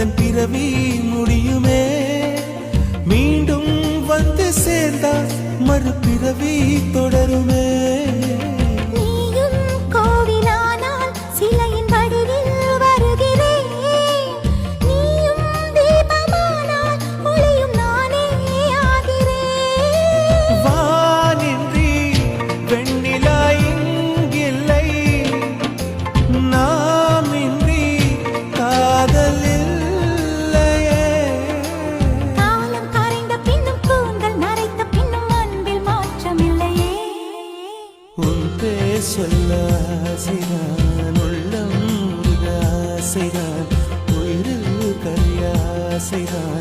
எந்தன் பிறவி முடியுமே மீண்டும் வந்து சேர்ந்தால் மறுபிறவி தொடருமே சொல்ல ஆசைதான் உள்ளம் ஆசைதான் உயிரில் கரியாசைதான்